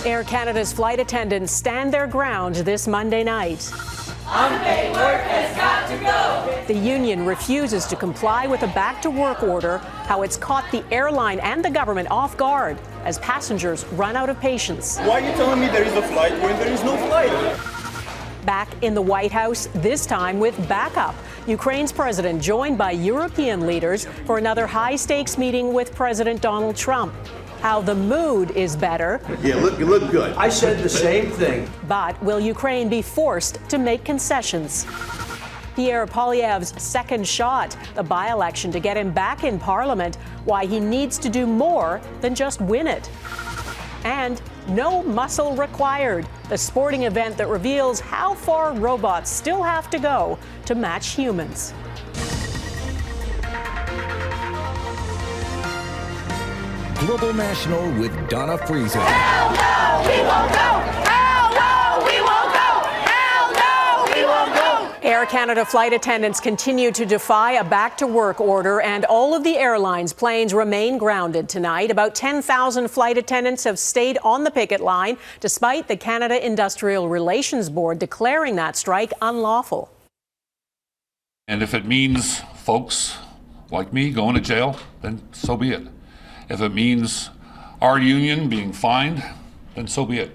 Air Canada's flight attendants stand their ground this Monday night. Unpaid work has got to go. The union refuses to comply with a back-to-work order, how it's caught the airline and the government off guard as passengers run out of patience. Why are you telling me there is a flight when there is no flight? Back in the White House, this time with backup. Ukraine's president joined by European leaders for another high-stakes meeting with President Donald Trump. How the mood is better. Yeah, you look good. I said the same thing. But will Ukraine be forced to make concessions? Pierre Poilievre's second shot, the by-election to get him back in Parliament, why he needs to do more than just win it. And no muscle required, the sporting event that reveals how far robots still have to go to match humans. Global National with Donna Friesen. Hell no, we won't go. Hell no, we won't go. Hell no, we won't go. Air Canada flight attendants continue to defy a back-to-work order, and all of the airline's planes remain grounded tonight. About 10,000 flight attendants have stayed on the picket line, despite the Canada Industrial Relations Board declaring that strike unlawful. And if it means folks like me going to jail, then so be it. If it means our union being fined, then so be it.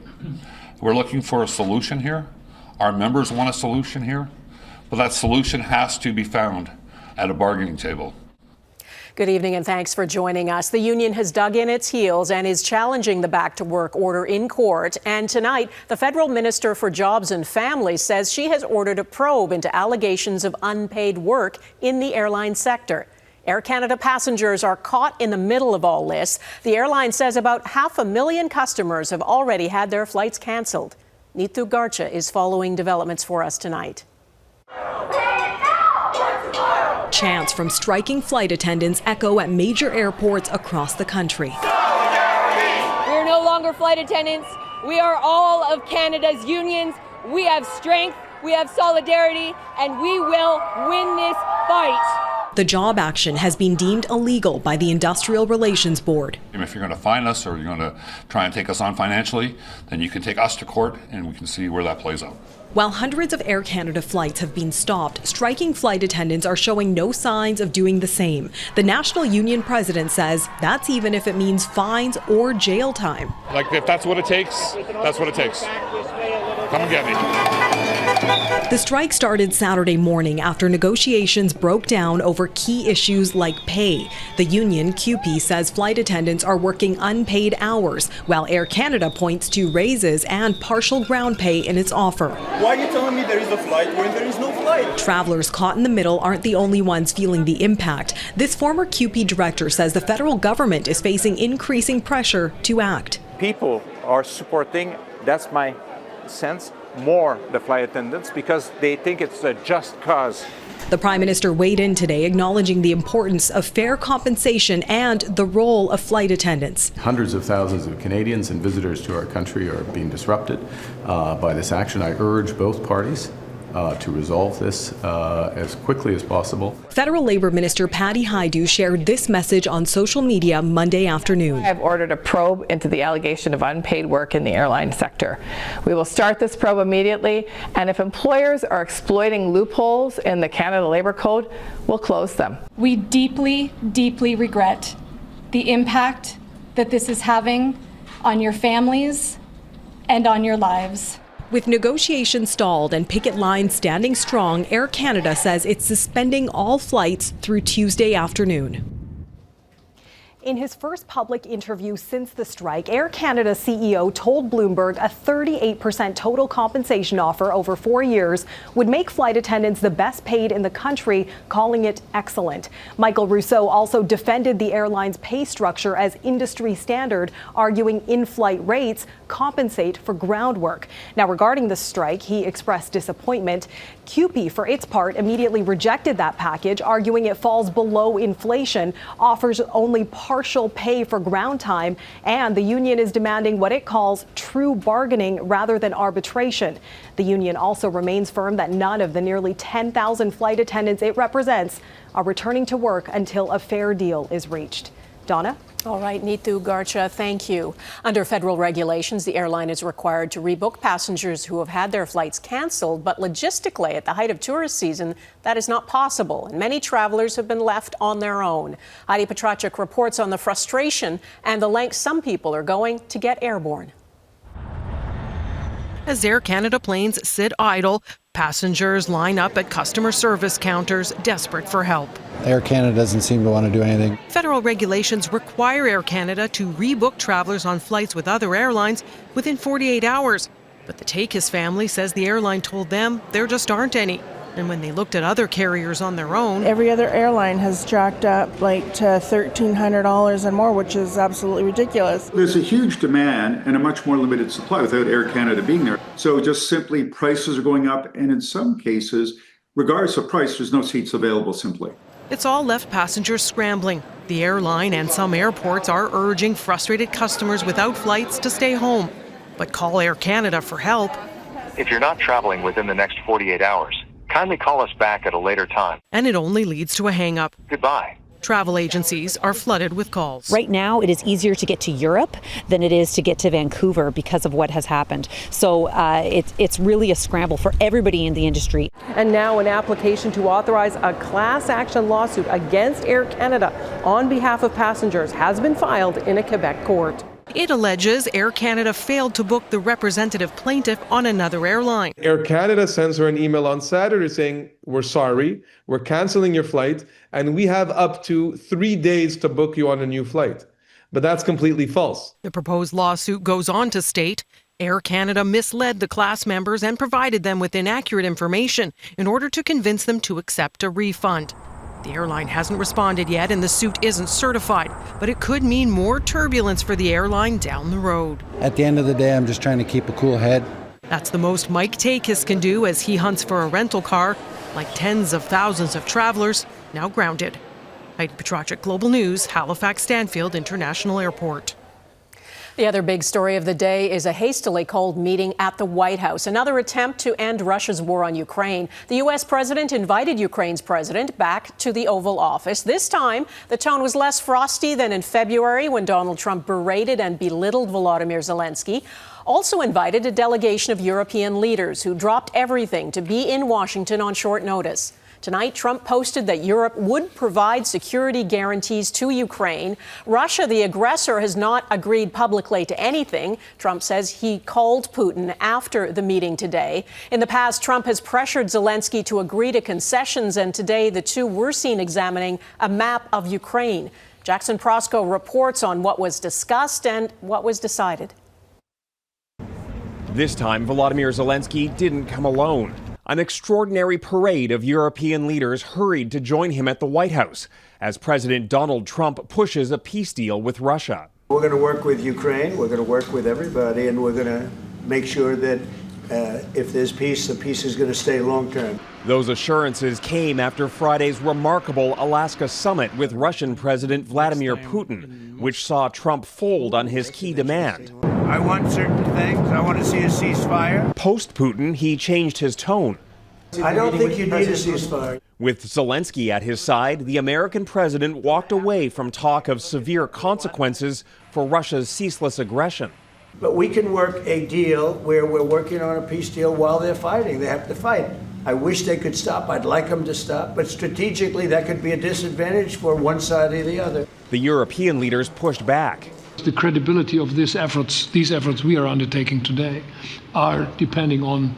We're looking for a solution here. Our members want a solution here, but that solution has to be found at a bargaining table. Good evening and thanks for joining us. The union has dug in its heels and is challenging the back-to-work order in court. And tonight, the federal minister for Jobs and Families says she has ordered a probe into allegations of unpaid work in the airline sector. Air Canada passengers are caught in the middle of all this. The airline says about 500,000 customers have already had their flights cancelled. Neetu Garcha is following developments for us tonight. Chants from striking flight attendants echo at major airports across the country. We're no longer flight attendants. We are all of Canada's unions. We have strength, we have solidarity, and we will win this fight. The job action has been deemed illegal by the Industrial Relations Board. If you're going to fine us or you're going to try and take us on financially, then you can take us to court and we can see where that plays out. While hundreds of Air Canada flights have been stopped, striking flight attendants are showing no signs of doing the same. The National Union president says that's even if it means fines or jail time. Like, if that's what it takes, that's what it takes. Come and get me. The strike started Saturday morning after negotiations broke down over key issues like pay. The union, QP, says flight attendants are working unpaid hours, while Air Canada points to raises and partial ground pay in its offer. Why are you telling me there is a flight when there is no flight? Travelers caught in the middle aren't the only ones feeling the impact. This former QP director says the federal government is facing increasing pressure to act. People are supporting, that's my sense, more the flight attendants because they think it's a just cause. The Prime Minister weighed in today, acknowledging the importance of fair compensation and the role of flight attendants. Hundreds of thousands of Canadians and visitors to our country are being disrupted by this action. I urge both parties to resolve this as quickly as possible. Federal Labour Minister Patty Hajdu shared this message on social media Monday afternoon. I've ordered a probe into the allegation of unpaid work in the airline sector. We will start this probe immediately, and if employers are exploiting loopholes in the Canada Labour Code, we'll close them. We deeply, deeply regret the impact that this is having on your families and on your lives. With negotiations stalled and picket lines standing strong, Air Canada says it's suspending all flights through Tuesday afternoon. In his first public interview since the strike, Air Canada CEO told Bloomberg a 38% total compensation offer over 4 years would make flight attendants the best paid in the country, calling it excellent. Michael Rousseau also defended the airline's pay structure as industry standard, arguing in-flight rates compensate for ground work. Now, regarding the strike, he expressed disappointment. QP, for its part, immediately rejected that package, arguing it falls below inflation, offers only partial pay for ground time, and the union is demanding what it calls true bargaining rather than arbitration. The union also remains firm that none of the nearly 10,000 flight attendants it represents are returning to work until a fair deal is reached. Donna? All right, Neetu Garcha, thank you. Under federal regulations, the airline is required to rebook passengers who have had their flights canceled, but logistically, at the height of tourist season, that is not possible, and many travelers have been left on their own. Heidi Petracek reports on the frustration and the lengths some people are going to get airborne. As Air Canada planes sit idle, passengers line up at customer service counters, desperate for help. Air Canada doesn't seem to want to do anything. Federal regulations require Air Canada to rebook travelers on flights with other airlines within 48 hours. But the Takis family says the airline told them there just aren't any. And when they looked at other carriers on their own, every other airline has jacked up like to $1,300 and more, which is absolutely ridiculous. There's a huge demand and a much more limited supply without Air Canada being there. So just simply prices are going up, and in some cases, regardless of price, there's no seats available simply. It's all left passengers scrambling. The airline and some airports are urging frustrated customers without flights to stay home. But call Air Canada for help. If you're not traveling within the next 48 hours, kindly call us back at a later time. And it only leads to a hang-up. Goodbye. Travel agencies are flooded with calls. Right now, it is easier to get to Europe than it is to get to Vancouver because of what has happened. So it's really a scramble for everybody in the industry. And now an application to authorize a class action lawsuit against Air Canada on behalf of passengers has been filed in a Quebec court. It alleges Air Canada failed to book the representative plaintiff on another airline. Air Canada sends her an email on Saturday saying, "We're sorry, we're canceling your flight, and we have up to 3 days to book you on a new flight." But that's completely false. The proposed lawsuit goes on to state Air Canada misled the class members and provided them with inaccurate information in order to convince them to accept a refund. The airline hasn't responded yet, and the suit isn't certified, but it could mean more turbulence for the airline down the road. At the end of the day, I'm just trying to keep a cool head. That's the most Mike Takis can do as he hunts for a rental car, like tens of thousands of travelers now grounded. Heidi Petracek, Global News, Halifax Stanfield International Airport. The other big story of the day is a hastily called meeting at the White House, another attempt to end Russia's war on Ukraine. The U.S. president invited Ukraine's president back to the Oval Office. This time, the tone was less frosty than in February when Donald Trump berated and belittled Volodymyr Zelenskyy. Also invited a delegation of European leaders who dropped everything to be in Washington on short notice. Tonight, Trump posted that Europe would provide security guarantees to Ukraine. Russia, the aggressor, has not agreed publicly to anything. Trump says he called Putin after the meeting today. In the past, Trump has pressured Zelenskyy to agree to concessions, and today the two were seen examining a map of Ukraine. Jackson Proskow reports on what was discussed and what was decided. This time, Volodymyr Zelenskyy didn't come alone. An extraordinary parade of European leaders hurried to join him at the White House as President Donald Trump pushes a peace deal with Russia. We're going to work with Ukraine, we're going to work with everybody, and we're going to make sure that if there's peace, the peace is going to stay long term. Those assurances came after Friday's remarkable Alaska summit with Russian President Vladimir Putin, which saw Trump fold on his key demand. I want certain things. I want to see a ceasefire. Post-Putin, he changed his tone. I don't think you need a ceasefire. With Zelenskyy at his side, the American president walked away from talk of severe consequences for Russia's ceaseless aggression. But we can work a deal where we're working on a peace deal while they're fighting. They have to fight. I wish they could stop. I'd like them to stop. But strategically, that could be a disadvantage for one side or the other. The European leaders pushed back. The credibility of these efforts we are undertaking today are depending on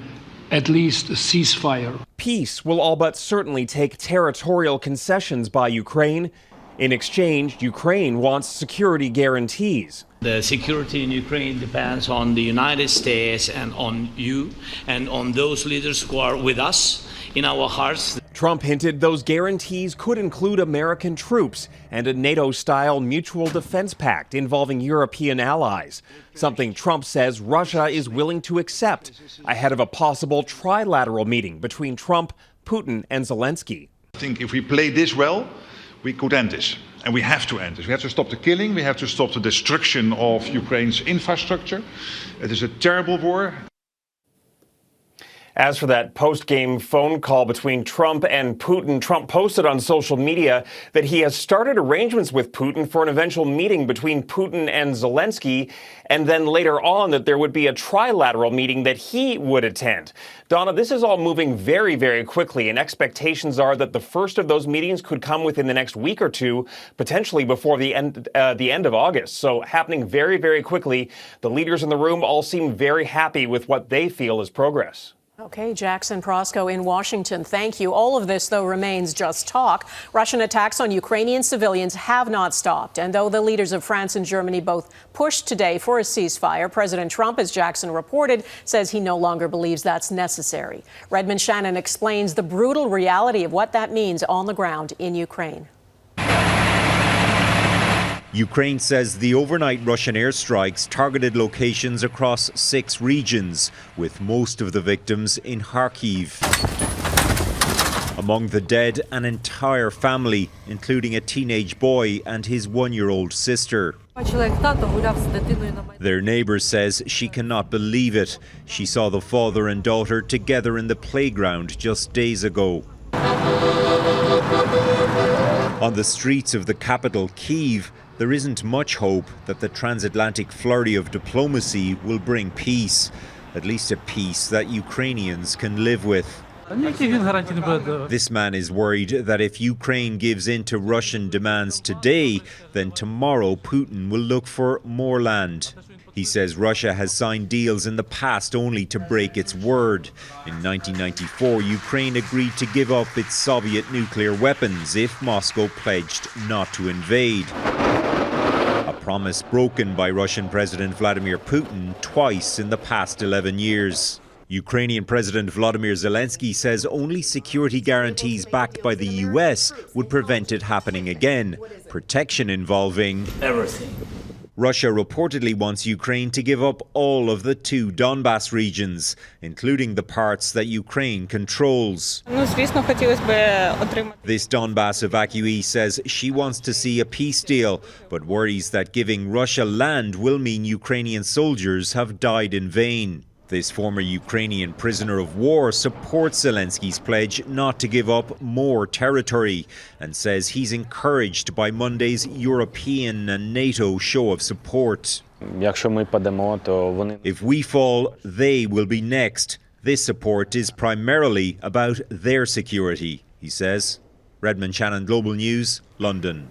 at least a ceasefire. Peace will all but certainly take territorial concessions by Ukraine. In exchange, Ukraine wants security guarantees. The security in Ukraine depends on the United States and on you and on those leaders who are with us in our hearts. Trump hinted those guarantees could include American troops and a NATO-style mutual defense pact involving European allies, something Trump says Russia is willing to accept ahead of a possible trilateral meeting between Trump, Putin, and Zelenskyy. I think if we play this well, we could end this. And we have to end this. We have to stop the killing. We have to stop the destruction of Ukraine's infrastructure. It is a terrible war. As for that post-game phone call between Trump and Putin, Trump posted on social media that he has started arrangements with Putin for an eventual meeting between Putin and Zelenskyy, and then later on that there would be a trilateral meeting that he would attend. Donna, this is all moving very, very quickly, and expectations are that the first of those meetings could come within the next week or two, potentially before the end of August. So happening very, very quickly. The leaders in the room all seem very happy with what they feel is progress. Okay, Jackson Proskow in Washington, thank you. All of this, though, remains just talk. Russian attacks on Ukrainian civilians have not stopped. And though the leaders of France and Germany both pushed today for a ceasefire, President Trump, as Jackson reported, says he no longer believes that's necessary. Redmond Shannon explains the brutal reality of what that means on the ground in Ukraine. Ukraine says the overnight Russian airstrikes targeted locations across 6 regions, with most of the victims in Kharkiv. Among the dead, an entire family, including a teenage boy and his 1-year-old sister. Their neighbour says she cannot believe it. She saw the father and daughter together in the playground just days ago. On the streets of the capital, Kyiv, there isn't much hope that the transatlantic flurry of diplomacy will bring peace, at least a peace that Ukrainians can live with. This man is worried that if Ukraine gives in to Russian demands today, then tomorrow Putin will look for more land. He says Russia has signed deals in the past only to break its word. In 1994, Ukraine agreed to give up its Soviet nuclear weapons if Moscow pledged not to invade. A promise broken by Russian President Vladimir Putin twice in the past 11 years. Ukrainian President Volodymyr Zelenskyy says only security guarantees backed by the US would prevent it happening again. Protection involving everything. Russia reportedly wants Ukraine to give up all of the 2 Donbas regions, including the parts that Ukraine controls. This Donbas evacuee says she wants to see a peace deal, but worries that giving Russia land will mean Ukrainian soldiers have died in vain. This former Ukrainian prisoner of war supports Zelenskyy's pledge not to give up more territory and says he's encouraged by Monday's European and NATO show of support. If we fall, they will be next. This support is primarily about their security, he says. Redmond Shannon, Global News, London.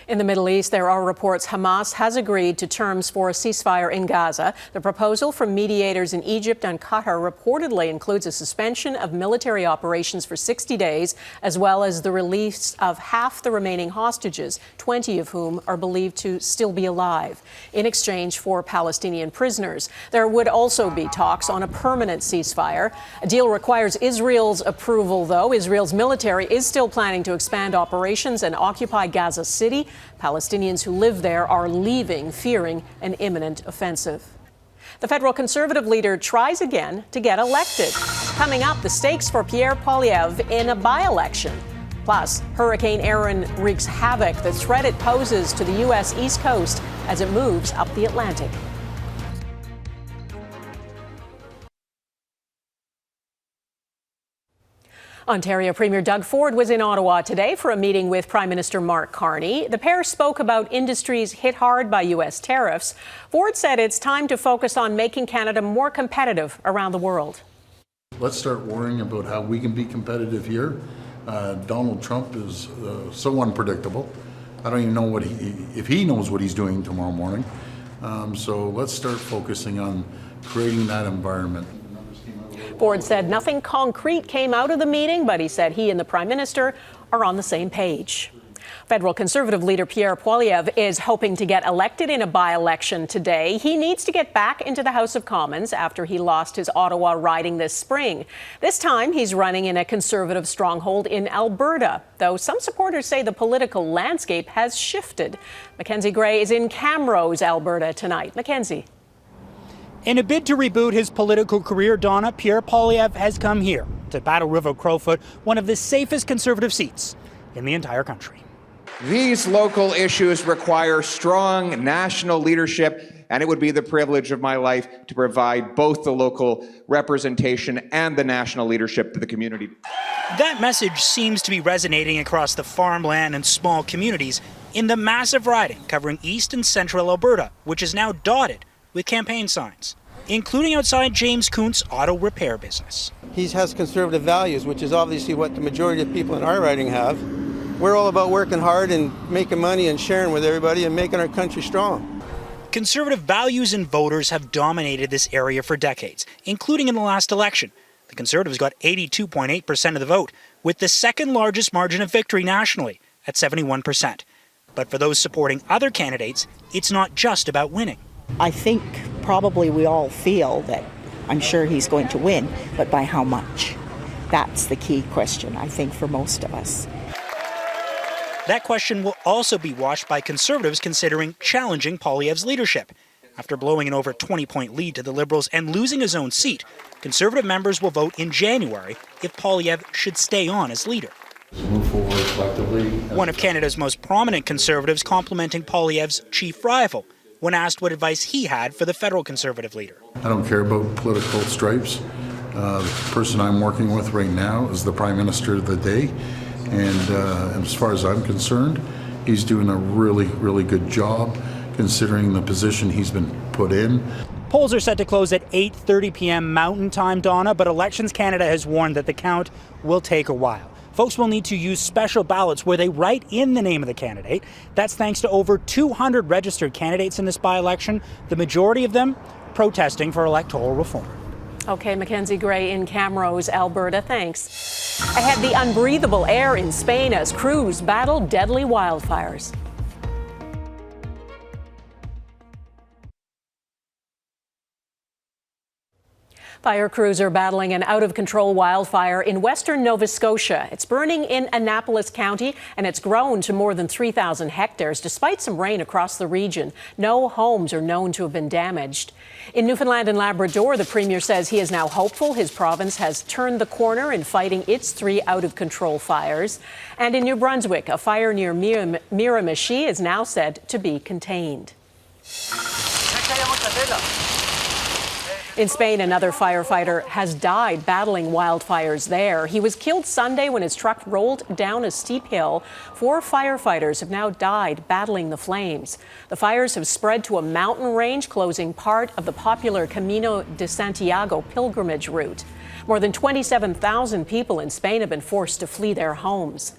In the Middle East, there are reports Hamas has agreed to terms for a ceasefire in Gaza. The proposal from mediators in Egypt and Qatar reportedly includes a suspension of military operations for 60 days, as well as the release of half the remaining hostages, 20 of whom are believed to still be alive, in exchange for Palestinian prisoners. There would also be talks on a permanent ceasefire. A deal requires Israel's approval, though. Israel's military is still planning to expand operations and occupy Gaza City. Palestinians who live there are leaving, fearing an imminent offensive. The federal Conservative leader tries again to get elected. Coming up, the stakes for Pierre Poilievre in a by-election. Plus, Hurricane Erin wreaks havoc, the threat it poses to the U.S. East Coast as it moves up the Atlantic. Ontario Premier Doug Ford was in Ottawa today for a meeting with Prime Minister Mark Carney. The pair spoke about industries hit hard by U.S. tariffs. Ford said it's time to focus on making Canada more competitive around the world. Let's start worrying about how we can be competitive here. Donald Trump is so unpredictable. I don't even know if he knows what he's doing tomorrow morning. So let's start focusing on creating that environment. Ford said nothing concrete came out of the meeting, but he said he and the Prime Minister are on the same page. Federal Conservative leader Pierre Poilievre is hoping to get elected in a by-election today. He needs to get back into the House of Commons after he lost his Ottawa riding this spring. This time, he's running in a Conservative stronghold in Alberta, though some supporters say the political landscape has shifted. Mackenzie Gray is in Camrose, Alberta tonight. Mackenzie. In a bid to reboot his political career, Donna, Pierre Poilievre has come here to Battle River-Crowfoot, one of the safest Conservative seats in the entire country. These local issues require strong national leadership and it would be the privilege of my life to provide both the local representation and the national leadership to the community. That message seems to be resonating across the farmland and small communities in the massive riding covering east and central Alberta, which is now dotted with campaign signs, including outside James Kunt's auto repair business. He has conservative values, which is obviously what the majority of people in our riding have. We're all about working hard and making money and sharing with everybody and making our country strong. Conservative values and voters have dominated this area for decades, including in the last election. The Conservatives got 82.8% of the vote, with the second largest margin of victory nationally at 71%. But for those supporting other candidates, it's not just about winning. I think probably we all feel that I'm sure he's going to win, but by how much? That's the key question, I think, for most of us. That question will also be watched by Conservatives considering challenging Poilievre's leadership. After blowing an over 20-point lead to the Liberals and losing his own seat, Conservative members will vote in January if Poilievre should stay on as leader. Move forward collectively. One of Canada's most prominent Conservatives complimenting Poilievre's chief rival when asked what advice he had for the federal Conservative leader. I don't care about political stripes. The person I'm working with right now is the Prime Minister of the day. And as far as I'm concerned, he's doing a really, really good job considering the position he's been put in. Polls are set to close at 8:30 p.m. Mountain Time, Donna, but Elections Canada has warned that the count will take a while. Folks will need to use special ballots where they write in the name of the candidate. That's thanks to over 200 registered candidates in this by-election, the majority of them protesting for electoral reform. Okay, Mackenzie Gray in Camrose, Alberta. Thanks. Ahead, the unbreathable air in Spain as crews battle deadly wildfires. Fire crews are battling an out-of-control wildfire in western Nova Scotia. It's burning in Annapolis County, and it's grown to more than 3,000 hectares, despite some rain across the region. No homes are known to have been damaged. In Newfoundland and Labrador, the Premier says he is now hopeful his province has turned the corner in fighting its 3 out-of-control fires. And in New Brunswick, a fire near Miramichi is now said to be contained. In Spain, another firefighter has died battling wildfires there. He was killed Sunday when his truck rolled down a steep hill. 4 firefighters have now died battling the flames. The fires have spread to a mountain range, closing part of the popular Camino de Santiago pilgrimage route. More than 27,000 people in Spain have been forced to flee their homes.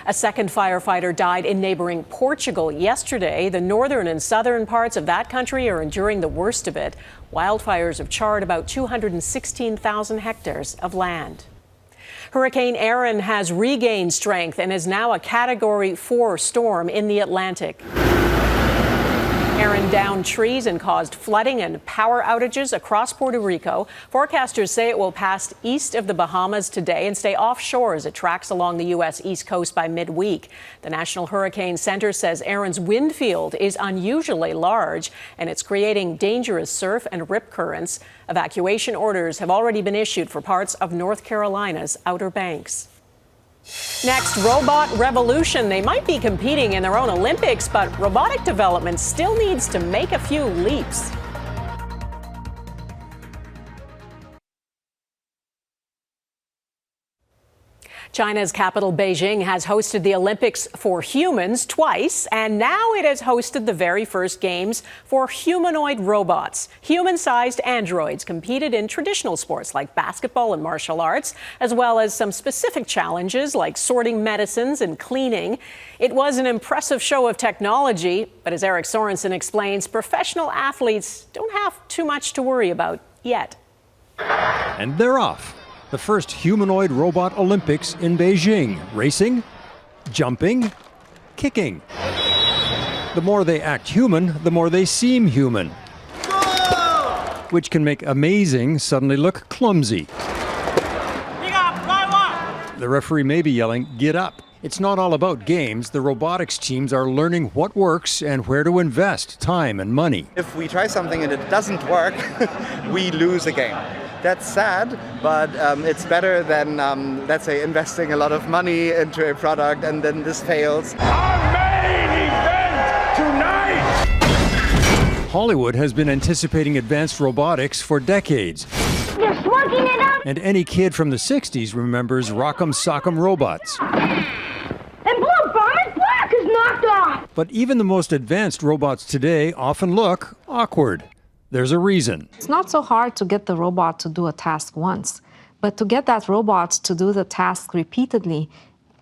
A second firefighter died in neighboring Portugal yesterday. The northern and southern parts of that country are enduring the worst of it. Wildfires have charred about 216,000 hectares of land. Hurricane Erin has regained strength and is now a Category 4 storm in the Atlantic. Erin downed trees and caused flooding and power outages across Puerto Rico. Forecasters say it will pass east of the Bahamas today and stay offshore as it tracks along the U.S. East Coast by midweek. The National Hurricane Center says Erin's wind field is unusually large and it's creating dangerous surf and rip currents. Evacuation orders have already been issued for parts of North Carolina's Outer Banks. Next, robot revolution. They might be competing in their own Olympics, but robotic development still needs to make a few leaps. China's capital, Beijing, has hosted the Olympics for humans twice, and now it has hosted the very first games for humanoid robots. Human-sized androids competed in traditional sports like basketball and martial arts, as well as some specific challenges like sorting medicines and cleaning. It was an impressive show of technology, but as Eric Sorensen explains, professional athletes don't have too much to worry about yet. And they're off. The first humanoid robot Olympics in Beijing. Racing, jumping, kicking. The more they act human, the more they seem human. Which can make amazing suddenly look clumsy. The referee may be yelling, "Get up." It's not all about games. The robotics teams are learning what works and where to invest time and money. If we try something and it doesn't work, we lose a game. That's sad, but it's better than, let's say, investing a lot of money into a product and then this fails. Our main event tonight! Hollywood has been anticipating advanced robotics for decades. They're smoking it up! And any kid from the 60s remembers Rock'em Sock'em robots. And Blue Bomber's block is knocked off! But even the most advanced robots today often look awkward. There's a reason. It's not so hard to get the robot to do a task once, but to get that robot to do the task repeatedly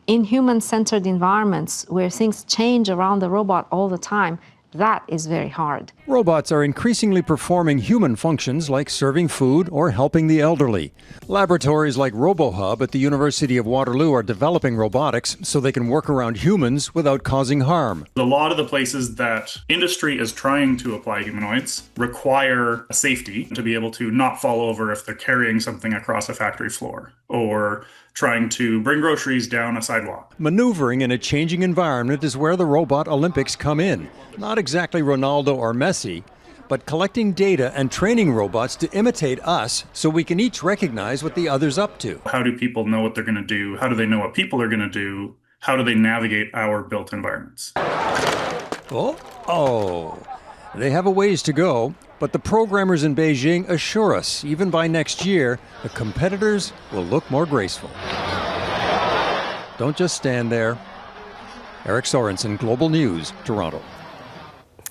in human-centered environments where things change around the robot all the time, that is very hard. Robots are increasingly performing human functions like serving food or helping the elderly. Laboratories like RoboHub at the University of Waterloo are developing robotics so they can work around humans without causing harm. A lot of the places that industry is trying to apply humanoids require safety to be able to not fall over if they're carrying something across a factory floor or trying to bring groceries down a sidewalk. Maneuvering in a changing environment is where the Robot Olympics come in. Not exactly Ronaldo or Messi, but collecting data and training robots to imitate us so we can each recognize what the other's up to. How do people know what they're going to do? How do they know what people are going to do? How do they navigate our built environments? They have a ways to go, but the programmers in Beijing assure us, even by next year, the competitors will look more graceful. Don't just stand there. Eric Sorensen, Global News, Toronto.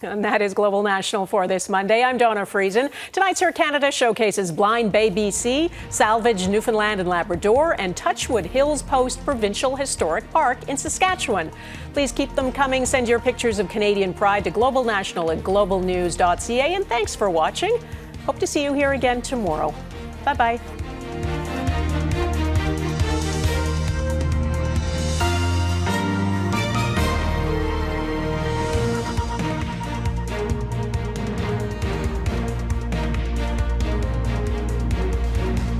And that is Global National for this Monday. I'm Donna Friesen. Tonight's Air Canada showcases Blind Bay, BC, Salvage, Newfoundland and Labrador, and Touchwood Hills Post Provincial Historic Park in Saskatchewan. Please keep them coming. Send your pictures of Canadian pride to globalnational@globalnews.ca. And thanks for watching. Hope to see you here again tomorrow. Bye-bye.